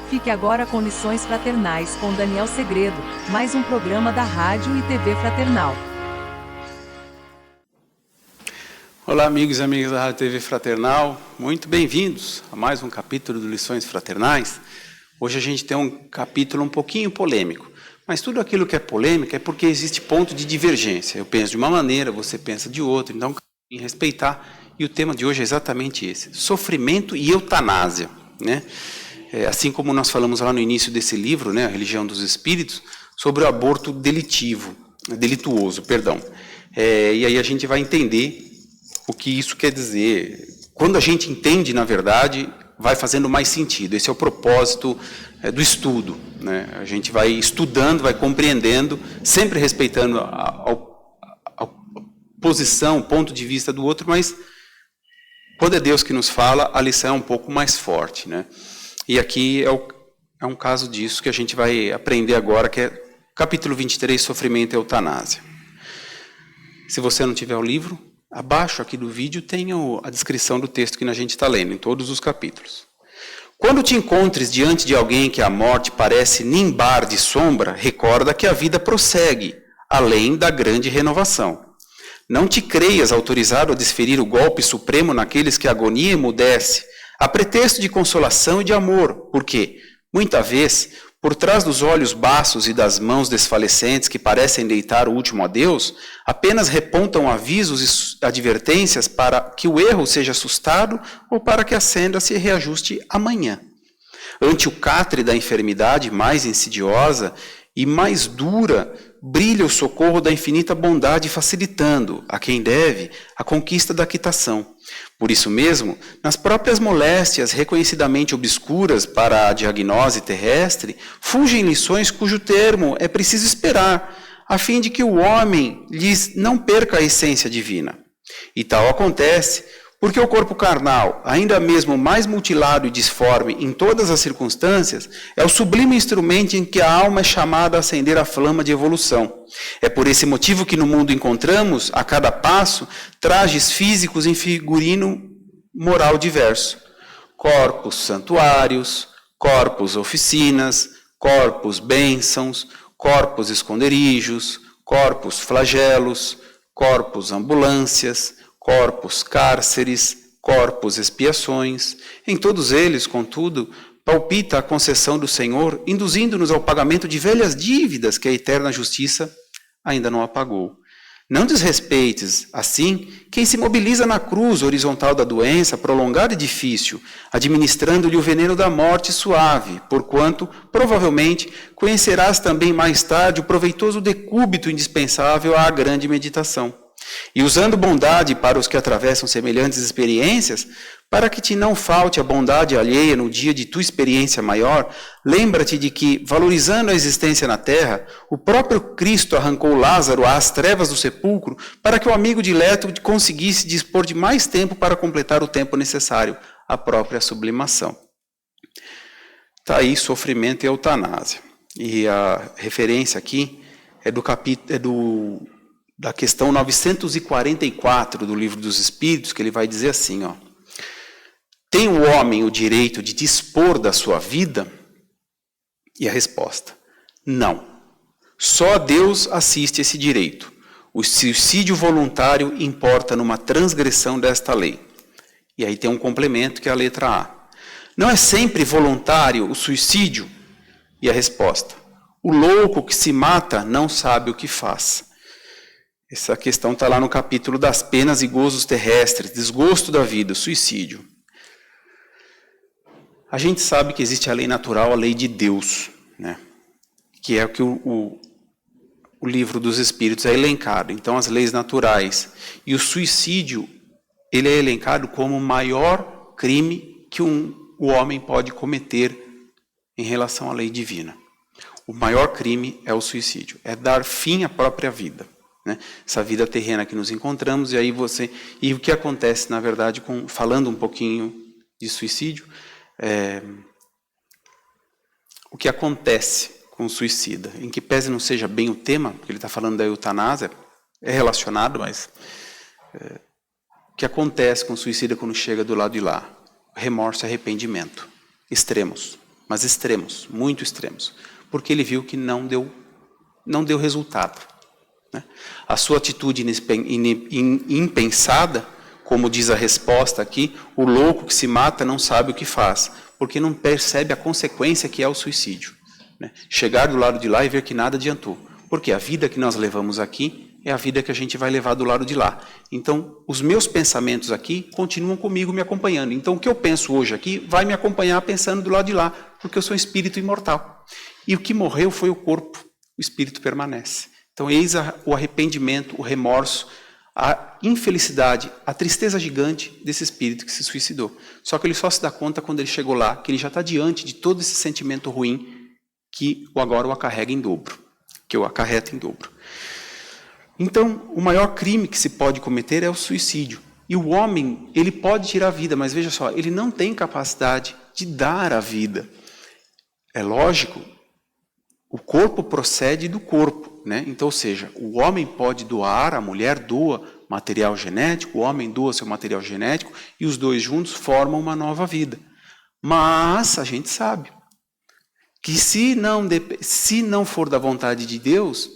Fique agora com Lições Fraternais com Daniel Segredo, mais um programa da Rádio e TV Fraternal. Olá, amigos e amigas da Rádio e TV Fraternal, muito bem-vindos a mais um capítulo do Lições Fraternais. Hoje a gente tem um capítulo um pouquinho polêmico, mas tudo aquilo que é polêmico é porque existe ponto de divergência. Eu penso de uma maneira, você pensa de outra, então em respeitar. E o tema de hoje é exatamente esse: sofrimento e eutanásia, né? Assim como nós falamos lá no início desse livro, né, A Religião dos Espíritos, sobre o aborto delituoso. E aí a gente vai entender o que isso quer dizer. Quando a gente entende, na verdade, vai fazendo mais sentido. Esse é o propósito do estudo, né? A gente vai estudando, vai compreendendo, sempre respeitando a posição, o ponto de vista do outro, mas quando é Deus que nos fala, a lição é um pouco mais forte, né? E aqui é um caso disso que a gente vai aprender agora, que é capítulo 23, Sofrimento e Eutanásia. Se você não tiver o livro, abaixo aqui do vídeo tem a descrição do texto que a gente está lendo, em todos os capítulos. Quando te encontres diante de alguém que a morte parece nimbar de sombra, recorda que a vida prossegue, além da grande renovação. Não te creias autorizado a desferir o golpe supremo naqueles que a agonia emudece, a pretexto de consolação e de amor, porque, muita vez, por trás dos olhos baços e das mãos desfalecentes que parecem deitar o último adeus, apenas repontam avisos e advertências para que o erro seja assustado ou para que a senda se reajuste amanhã. Ante o catre da enfermidade mais insidiosa e mais dura, brilha o socorro da infinita bondade, facilitando, a quem deve, a conquista da quitação. Por isso mesmo, nas próprias moléstias reconhecidamente obscuras para a diagnose terrestre, fulgem lições cujo termo é preciso esperar, a fim de que o homem lhes não perca a essência divina. E tal acontece porque o corpo carnal, ainda mesmo mais mutilado e disforme em todas as circunstâncias, é o sublime instrumento em que a alma é chamada a acender a flama de evolução. É por esse motivo que no mundo encontramos, a cada passo, trajes físicos em figurino moral diverso. Corpos santuários, corpos oficinas, corpos bênçãos, corpos esconderijos, corpos flagelos, corpos ambulâncias, corpos cárceres, corpos expiações. Em todos eles, contudo, palpita a concessão do Senhor, induzindo-nos ao pagamento de velhas dívidas que a eterna justiça ainda não apagou. Não desrespeites, assim, quem se mobiliza na cruz horizontal da doença, prolongada e difícil, administrando-lhe o veneno da morte suave, porquanto, provavelmente, conhecerás também mais tarde o proveitoso decúbito indispensável à grande meditação. E usando bondade para os que atravessam semelhantes experiências, para que te não falte a bondade alheia no dia de tua experiência maior, lembra-te de que, valorizando a existência na terra, o próprio Cristo arrancou Lázaro às trevas do sepulcro para que o amigo dileto conseguisse dispor de mais tempo para completar o tempo necessário à própria sublimação. Está aí Sofrimento e Eutanásia. E a referência aqui é da questão 944 do Livro dos Espíritos, que ele vai dizer assim, ó: tem o homem o direito de dispor da sua vida? E a resposta: não. Só Deus assiste esse direito. O suicídio voluntário importa numa transgressão desta lei. E aí tem um complemento que é a letra A. Não é sempre voluntário o suicídio? E a resposta: o louco que se mata não sabe o que faz. Essa questão está lá no capítulo das penas e gozos terrestres, desgosto da vida, suicídio. A gente sabe que existe a lei natural, a lei de Deus, né? Que é o que o Livro dos Espíritos é elencado. Então, as leis naturais. E o suicídio, ele é elencado como o maior crime que o homem pode cometer em relação à lei divina. O maior crime é o suicídio, é dar fim à própria vida. Essa vida terrena que nos encontramos, e o que acontece, na verdade, falando um pouquinho de suicídio, o que acontece com o suicida, em que pese não seja bem o tema, porque ele está falando da eutanásia, é relacionado, mas o que acontece com o suicida quando chega do lado de lá? Remorso e arrependimento extremos. mas extremos, muito extremos, porque ele viu que não deu resultado, né? A sua atitude impensada, como diz a resposta aqui, o louco que se mata não sabe o que faz, porque não percebe a consequência que é o suicídio, né? Chegar do lado de lá e ver que nada adiantou, porque a vida que nós levamos aqui é a vida que a gente vai levar do lado de lá. Então, os meus pensamentos aqui continuam comigo, me acompanhando. Então, o que eu penso hoje aqui vai me acompanhar pensando do lado de lá, porque eu sou um espírito imortal. E o que morreu foi o corpo, o espírito permanece. Então, eis o arrependimento, o remorso, a infelicidade, a tristeza gigante desse espírito que se suicidou. Só que ele só se dá conta quando ele chegou lá, que ele já está diante de todo esse sentimento ruim que agora o acarrega em dobro, que o acarreta em dobro. Então, o maior crime que se pode cometer é o suicídio. E o homem, ele pode tirar a vida, mas veja só, ele não tem capacidade de dar a vida. É lógico, o corpo procede do corpo, né? Então, ou seja, o homem pode doar, a mulher doa material genético, o homem doa seu material genético, e os dois juntos formam uma nova vida. Mas a gente sabe que se não for da vontade de Deus,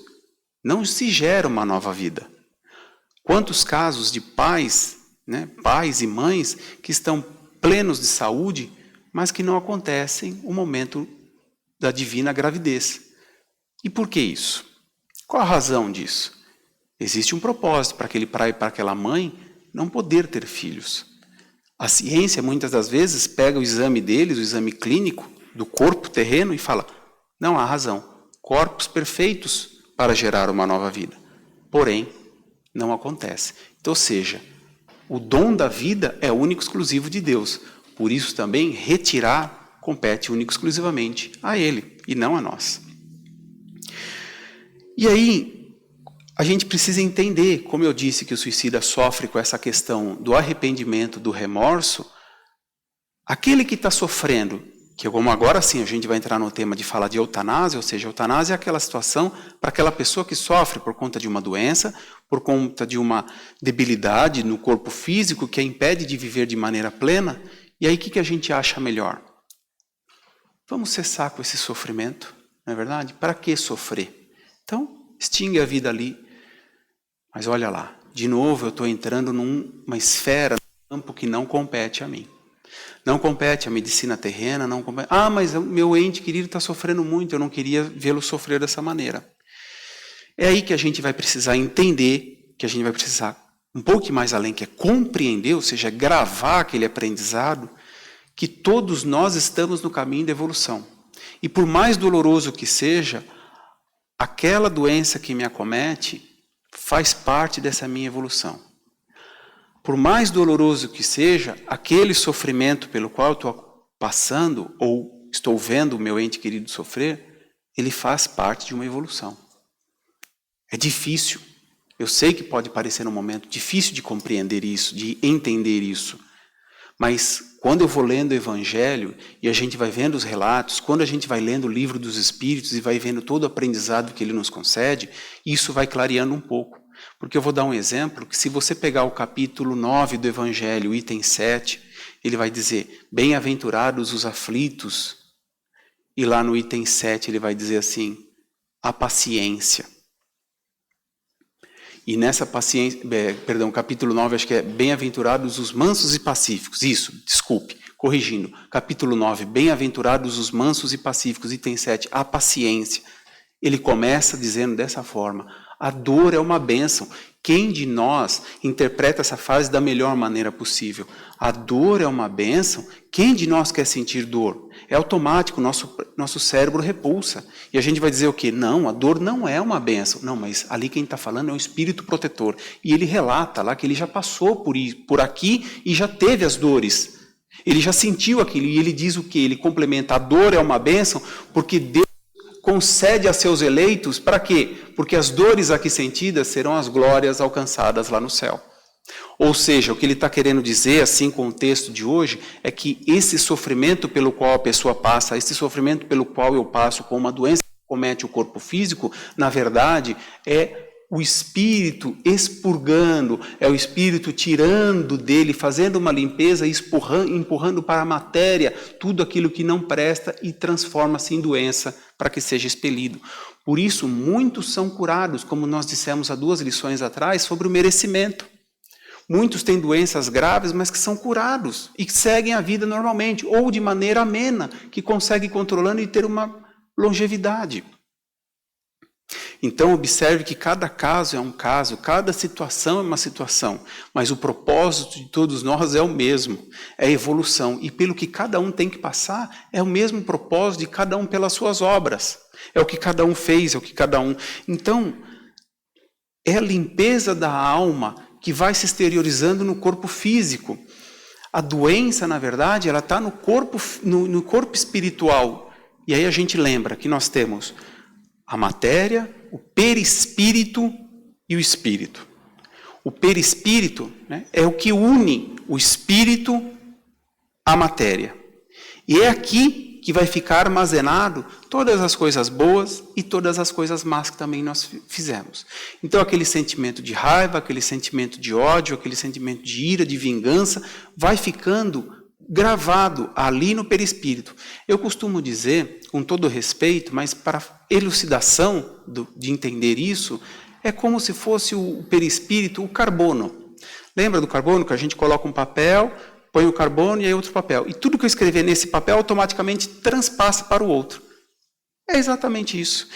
não se gera uma nova vida. Quantos casos de pais, né, pais e mães que estão plenos de saúde, mas que não acontecem o momento da divina gravidez. E por que isso? Qual a razão disso? Existe um propósito para aquele pai e para aquela mãe não poder ter filhos. A ciência, muitas das vezes, pega o exame deles, o exame clínico do corpo terreno e fala, não há razão, corpos perfeitos para gerar uma nova vida. Porém, não acontece. Então, ou seja, o dom da vida é único e exclusivo de Deus. Por isso também, retirar compete único e exclusivamente a Ele, e não a nós. E aí, a gente precisa entender, como eu disse que o suicida sofre com essa questão do arrependimento, do remorso, aquele que está sofrendo, que como agora sim a gente vai entrar no tema de falar de eutanásia, ou seja, eutanásia é aquela situação para aquela pessoa que sofre por conta de uma doença, por conta de uma debilidade no corpo físico que a impede de viver de maneira plena. E aí o que a gente acha melhor? Vamos cessar com esse sofrimento, não é verdade? Para que sofrer? Então, extingue a vida ali. Mas olha lá, de novo eu estou entrando numa esfera, num campo que não compete a mim. Não compete a medicina terrena, não compete. Ah, mas o meu ente querido está sofrendo muito, eu não queria vê-lo sofrer dessa maneira. É aí que a gente vai precisar entender, que a gente vai precisar um pouco mais além, que é compreender, ou seja, gravar aquele aprendizado, que todos nós estamos no caminho da evolução. E por mais doloroso que seja, aquela doença que me acomete faz parte dessa minha evolução. Por mais doloroso que seja, aquele sofrimento pelo qual eu estou passando, ou estou vendo o meu ente querido sofrer, ele faz parte de uma evolução. É difícil. Eu sei que pode parecer um momento difícil de compreender isso, de entender isso. Mas quando eu vou lendo o Evangelho, e a gente vai vendo os relatos, quando a gente vai lendo o livro dos Espíritos e vai vendo todo o aprendizado que ele nos concede, isso vai clareando um pouco. Porque eu vou dar um exemplo, que se você pegar o capítulo 9 do Evangelho, item 7, ele vai dizer, bem-aventurados os aflitos. E lá no item 7 ele vai dizer assim, a paciência. E nessa paciência, capítulo 9, acho que é bem-aventurados os mansos e pacíficos. Isso, desculpe, corrigindo. Capítulo 9, bem-aventurados os mansos e pacíficos. Item 7, a paciência. Ele começa dizendo dessa forma, a dor é uma bênção. Quem de nós interpreta essa frase da melhor maneira possível? A dor é uma bênção. Quem de nós quer sentir dor? É automático, nosso cérebro repulsa. E a gente vai dizer o quê? Não, a dor não é uma bênção. Não, mas ali quem está falando é um espírito protetor. E ele relata lá que ele já passou por aqui e já teve as dores. Ele já sentiu aquilo. E ele diz o quê? Ele complementa, a dor é uma bênção porque Deus concede a seus eleitos, para quê? Porque as dores aqui sentidas serão as glórias alcançadas lá no céu. Ou seja, o que ele está querendo dizer, assim com o texto de hoje, é que esse sofrimento pelo qual a pessoa passa, esse sofrimento pelo qual eu passo com uma doença que comete o corpo físico, na verdade, é o Espírito expurgando, é o Espírito tirando dele, fazendo uma limpeza, empurrando para a matéria tudo aquilo que não presta e transforma-se em doença para que seja expelido. Por isso, muitos são curados, como nós dissemos há 2 lições atrás, sobre o merecimento. Muitos têm doenças graves, mas que são curados e que seguem a vida normalmente, ou de maneira amena, que conseguem controlando e ter uma longevidade. Então, observe que cada caso é um caso, cada situação é uma situação, mas o propósito de todos nós é o mesmo, é a evolução. E pelo que cada um tem que passar, é o mesmo propósito de cada um pelas suas obras. É o que cada um fez, é o que cada um... Então, é a limpeza da alma que vai se exteriorizando no corpo físico. A doença, na verdade, ela está no corpo espiritual. E aí a gente lembra que nós temos a matéria, o perispírito e o espírito. O perispírito, né, é o que une o espírito à matéria. E é aqui que vai ficar armazenado todas as coisas boas e todas as coisas más que também nós fizemos. Então aquele sentimento de raiva, aquele sentimento de ódio, aquele sentimento de ira, de vingança, vai ficando gravado ali no perispírito. Eu costumo dizer, com todo respeito, mas para elucidação de entender isso, é como se fosse o perispírito, o carbono. Lembra do carbono, que a gente coloca um papel, põe o carbono e aí outro papel. E tudo que eu escrever nesse papel automaticamente transpassa para o outro. É exatamente isso.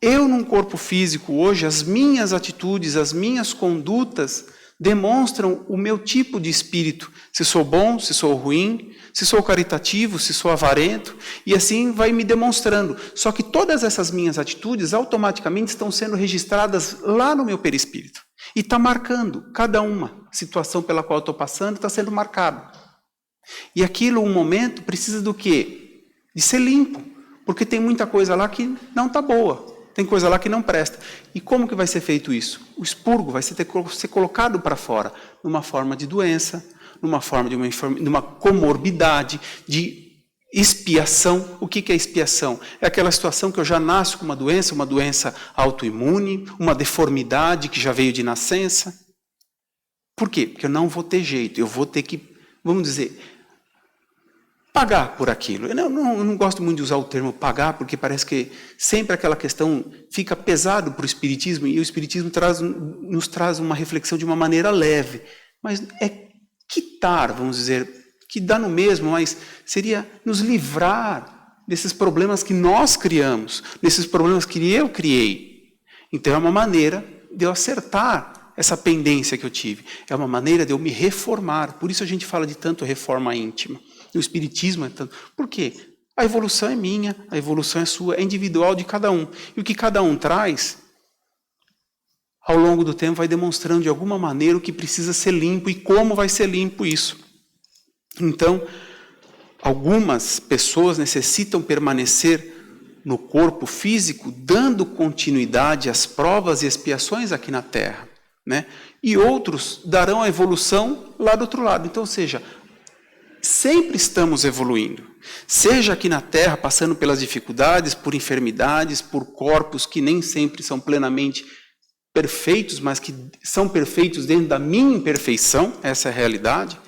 Eu, num corpo físico hoje, as minhas atitudes, as minhas condutas demonstram o meu tipo de espírito. Se sou bom, se sou ruim, se sou caritativo, se sou avarento, e assim vai me demonstrando. Só que todas essas minhas atitudes automaticamente estão sendo registradas lá no meu perispírito. E está marcando cada uma situação pela qual eu estou passando, está sendo marcado. E aquilo, um momento, precisa do quê? De ser limpo. Porque tem muita coisa lá que não está boa. Tem coisa lá que não presta. E como que vai ser feito isso? O expurgo vai ser colocado para fora, numa forma de doença, numa forma de uma comorbidade, de expiação. O que é expiação? É aquela situação que eu já nasço com uma doença autoimune, uma deformidade que já veio de nascença. Por quê? Porque eu não vou ter jeito, eu vou ter que, vamos dizer, pagar por aquilo. Eu não gosto muito de usar o termo pagar, porque parece que sempre aquela questão fica pesado para o Espiritismo, e o Espiritismo nos traz uma reflexão de uma maneira leve. Mas é quitar, vamos dizer, que dá no mesmo, mas seria nos livrar desses problemas que nós criamos, desses problemas que eu criei. Então é uma maneira de eu acertar essa pendência que eu tive. É uma maneira de eu me reformar. Por isso a gente fala de tanto reforma íntima. E o Espiritismo é tanto... Por quê? A evolução é minha, a evolução é sua, é individual de cada um. E o que cada um traz, ao longo do tempo, vai demonstrando de alguma maneira o que precisa ser limpo e como vai ser limpo isso. Então, algumas pessoas necessitam permanecer no corpo físico, dando continuidade às provas e expiações aqui na Terra, né? E outros darão a evolução lá do outro lado. Então, ou seja, sempre estamos evoluindo, seja aqui na Terra, passando pelas dificuldades, por enfermidades, por corpos que nem sempre são plenamente perfeitos, mas que são perfeitos dentro da minha imperfeição, essa é a realidade.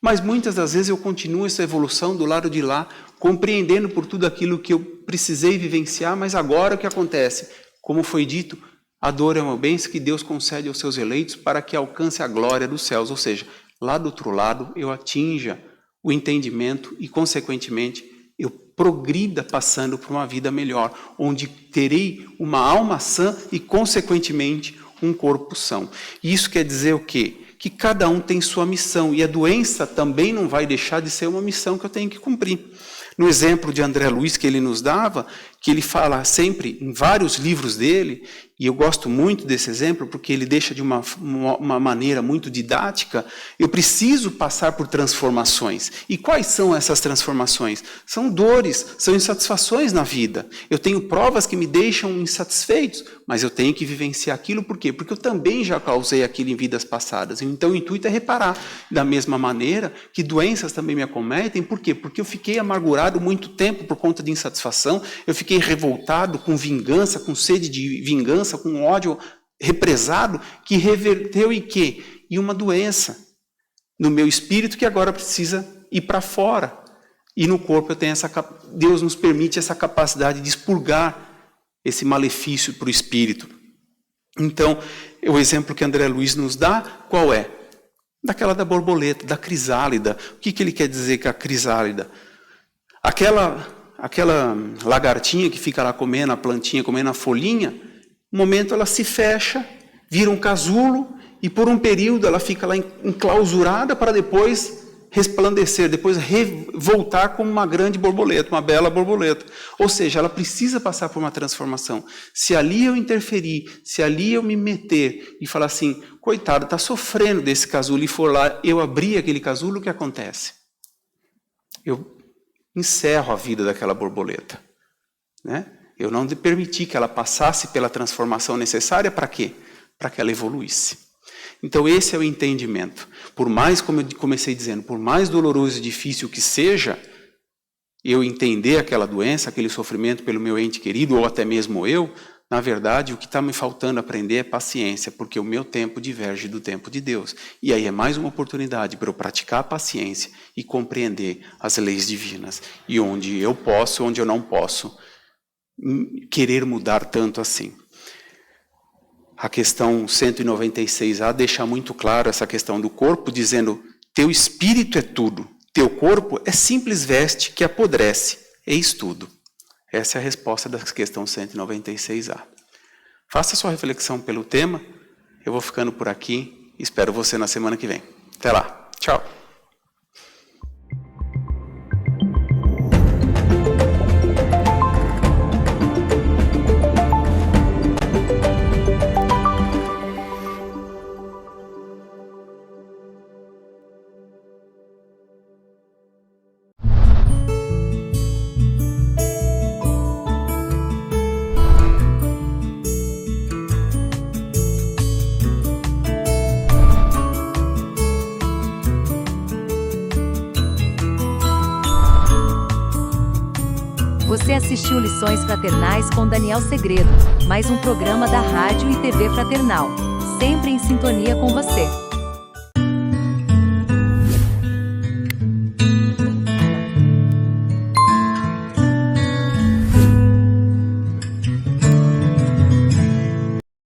Mas muitas das vezes eu continuo essa evolução do lado de lá, compreendendo por tudo aquilo que eu precisei vivenciar, mas agora o que acontece? Como foi dito, a dor é uma bênção que Deus concede aos seus eleitos para que alcance a glória dos céus, ou seja, lá do outro lado eu atinja o entendimento e, consequentemente, eu progrida passando por uma vida melhor, onde terei uma alma sã e, consequentemente, um corpo são. E isso quer dizer o quê? Que cada um tem sua missão, e a doença também não vai deixar de ser uma missão que eu tenho que cumprir. No exemplo de André Luiz que ele nos dava, que ele fala sempre em vários livros dele, e eu gosto muito desse exemplo porque ele deixa de uma maneira muito didática, eu preciso passar por transformações. E quais são essas transformações? São dores, são insatisfações na vida. Eu tenho provas que me deixam insatisfeitos, mas eu tenho que vivenciar aquilo, por quê? Porque eu também já causei aquilo em vidas passadas. Então o intuito é reparar. Da mesma maneira que doenças também me acometem, por quê? Porque eu fiquei amargurado muito tempo por conta de insatisfação, eu fiquei revoltado, com vingança, com sede de vingança, com ódio represado que reverteu em quê? Em uma doença no meu espírito que agora precisa ir para fora. E no corpo eu tenho Deus nos permite essa capacidade de expurgar esse malefício para o espírito. Então, o exemplo que André Luiz nos dá, qual é? Daquela da borboleta, da crisálida. O que ele quer dizer com a crisálida? Aquela lagartinha que fica lá comendo a plantinha, comendo a folhinha, no momento ela se fecha, vira um casulo, e por um período ela fica lá enclausurada para depois resplandecer, depois voltar como uma grande borboleta, uma bela borboleta. Ou seja, ela precisa passar por uma transformação. Se ali eu interferir, se ali eu me meter e falar assim, coitado, está sofrendo desse casulo, e for lá, eu abrir aquele casulo, o que acontece? Eu encerro a vida daquela borboleta. Né? Eu não permiti que ela passasse pela transformação necessária para quê? Para que ela evoluísse. Então esse é o entendimento. Por mais, como eu comecei dizendo, por mais doloroso e difícil que seja, eu entender aquela doença, aquele sofrimento pelo meu ente querido, ou até mesmo eu, na verdade o que está me faltando aprender é paciência, porque o meu tempo diverge do tempo de Deus. E aí é mais uma oportunidade para eu praticar a paciência e compreender as leis divinas. E onde eu posso, onde eu não posso querer mudar tanto assim. A questão 196A deixa muito claro essa questão do corpo, dizendo, teu espírito é tudo, teu corpo é simples veste que apodrece, eis tudo. Essa é a resposta da questão 196A. Faça sua reflexão pelo tema, eu vou ficando por aqui, espero você na semana que vem. Até lá, tchau. Você assistiu Lições Fraternais com Daniel Segredo, mais um programa da Rádio e TV Fraternal, sempre em sintonia com você.